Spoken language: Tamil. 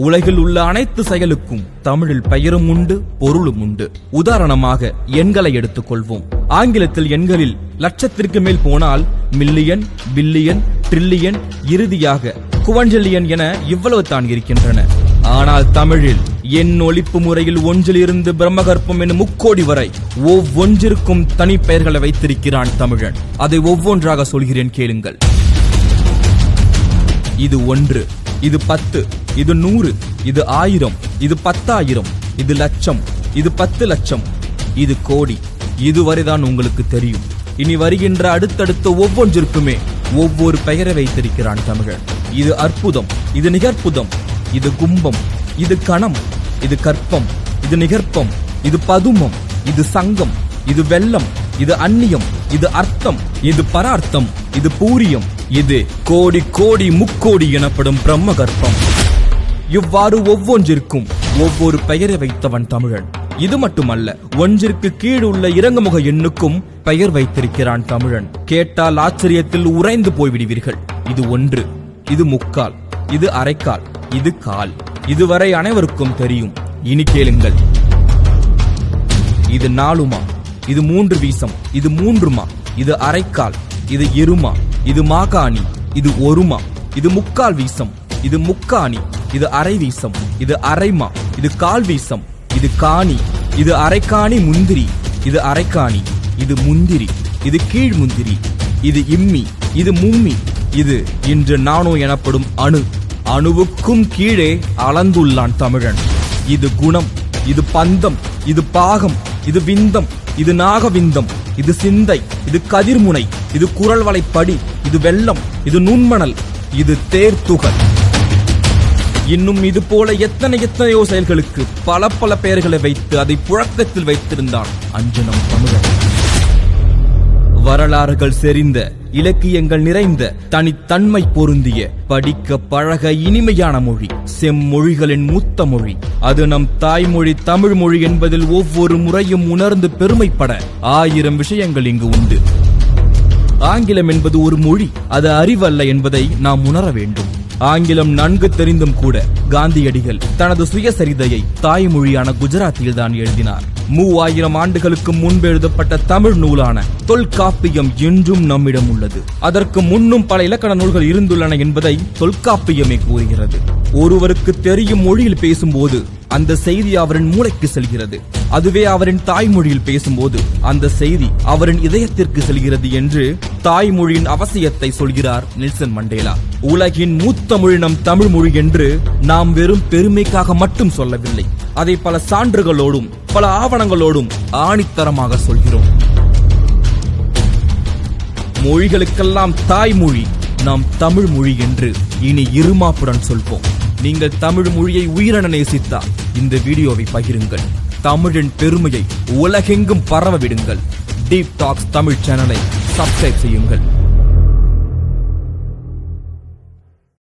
உலகில் உள்ள அனைத்து செயலுக்கும் தமிழில் பெயரும் உண்டு, பொருளும் உண்டு. உதாரணமாக எண்களை எடுத்துக் கொள்வோம். ஆங்கிலத்தில் எண்களில் லட்சத்திற்கு மேல் போனால் மில்லியன், பில்லியன், ட்ரில்லியன், இறுதியாக குவன்ட்ரில்லியன் என இவ்வளவு தான் இருக்கின்றன. ஆனால் தமிழில் எண் ஒழிப்பு முறையில் ஒன்றிலிருந்து பிரம்மகற்பம் எனும் முக்கோடி வரை ஒவ்வொன்றிற்கும் தனி பெயர்களை வைத்திருக்கிறான் தமிழன். அதை ஒவ்வொன்றாக சொல்கிறேன், கேளுங்கள். இது 1, இது 10, இது 100, இது 1000, இது 10,000, இது லட்சம், இது 10 லட்சம், இது கோடி. இதுவரைதான் உங்களுக்கு தெரியும். இனி வருகின்ற அடுத்தடுத்த ஒவ்வொன்றிற்குமே ஒவ்வொரு பெயரை வைத்திருக்கிறான் தமிழன். இது அற்புதம், இது நிகர்ப்புதம், இது கும்பம், இது கணம், இது கற்பம், இது நிகர்ப்பம், இது பதுமம், இது சங்கம், இது வெள்ளம், இது அந்நியம், இது அர்த்தம், இது பரார்த்தம், இது பூரியம், இது கோடி கோடி முக்கோடி எனப்படும் பிரம்மகற்பம். இவ்வாறு ஒவ்வொன்றிற்கும் ஒவ்வொரு பெயரை வைத்தவன் தமிழன். இது மட்டுமல்ல, ஒன்றிற்கு கீழ் உள்ள இறங்குமுக எண்ணுக்கும் பெயர் வைத்திருக்கிறான் தமிழன். கேட்டால் ஆச்சரியத்தில் உறைந்து போய்விடுவீர்கள். இது 1, இது முக்கால், இது அரைக்கால், இது கால். இதுவரை அனைவருக்கும் தெரியும். இனி கேளுங்கள். இது 4மா, இது 3 வீசம், இது 3மா, இது அரைக்கால், இது இருமா, இது மாகாணி, இது 1மா, இது முக்கால் வீசம், இது முக்காணி, இது அரை வீசம், இது அரைமா, இது கால் வீசம், இது காணி, இது அரைக்காணி முந்திரி, இது அரைக்காணி, இது முந்திரி, இது கீழ் முந்திரி, இது இம்மி, இது மும்மி, இது இன்று நானோ எனப்படும் அணு. அணுவுக்கும் கீழே அளந்துள்ளான் தமிழன். இது குணம், இது பந்தம், இது பாகம், இது விந்தம், இது நாகவிந்தம், இது சிந்தை, இது கதிர்முனை, இது குரல் வளைப்படி, இது வெள்ளம், இது நுண்மணல், இது தேர்த்துகள். இன்னும் இது போல எத்தனையோ செயல்களுக்கு பல பல பெயர்களை வைத்து அதை புழக்கத்தில் வைத்திருந்தான் அஞ்சனம் தமிழன். வரலாறுகள் செறிந்த, இலக்கியங்கள் நிறைந்த, தனித்தன்மை பொருந்திய, படிக்க பழக இனிமையான மொழி, செம்மொழிகளின் மூத்த மொழி. அது நம் தாய்மொழி தமிழ் மொழி என்பதில் ஒவ்வொரு முறையும் உணர்ந்து பெருமைப்பட 1000 விஷயங்கள் இங்கு உண்டு. ஆங்கிலம் என்பது ஒரு மொழி, அது அறிவல்ல என்பதை நாம் உணர வேண்டும். ஆங்கிலம் நன்கு தெரிந்தும் கூட காந்தியடிகள் தனது சுயசரிதையை தாய்மொழியான குஜராத்தியில் தான் எழுதினார். 3000 ஆண்டுகளுக்கு முன்பு எழுதப்பட்ட தமிழ் நூலான தொல்காப்பியம் இன்றும் நம்மிடம் உள்ளது. அதற்கு முன்னும் பல இலக்கண நூல்கள் இருந்துள்ளன என்பதை தொல்காப்பியமே கூறுகிறது. ஒருவருக்கு தெரியும் மொழியில் பேசும்போது அந்த செய்தி அவரின் மூளைக்கு செல்கிறது. அதுவே அவரின் தாய்மொழியில் பேசும்போது அந்த செய்தி அவரின் இதயத்திற்கு செல்கிறது என்று தாய்மொழியின் அவசியத்தை சொல்கிறார் நெல்சன் மண்டேலா. உலகின் மூத்த மொழி நம் தமிழ் மொழி என்று நாம் வெறும் பெருமைக்காக மட்டும் சொல்லவில்லை. அதை பல சான்றுகளோடும் பல ஆவணங்களோடும் ஆணித்தரமாக சொல்கிறோம். மொழிகளுக்கெல்லாம் தாய்மொழி நாம் தமிழ் மொழி என்று இனி இருமாப்புடன் சொல்வோம். நீங்கள் தமிழ் மொழியை உயிரென நேசித்தால் இந்த வீடியோவை பகிருங்கள். தமிழின் பெருமையை உலகெங்கும் பரவ விடுங்கள். டீப் டாக்ஸ் தமிழ் சேனலை சப்ஸ்கிரைப் செய்யுங்கள்.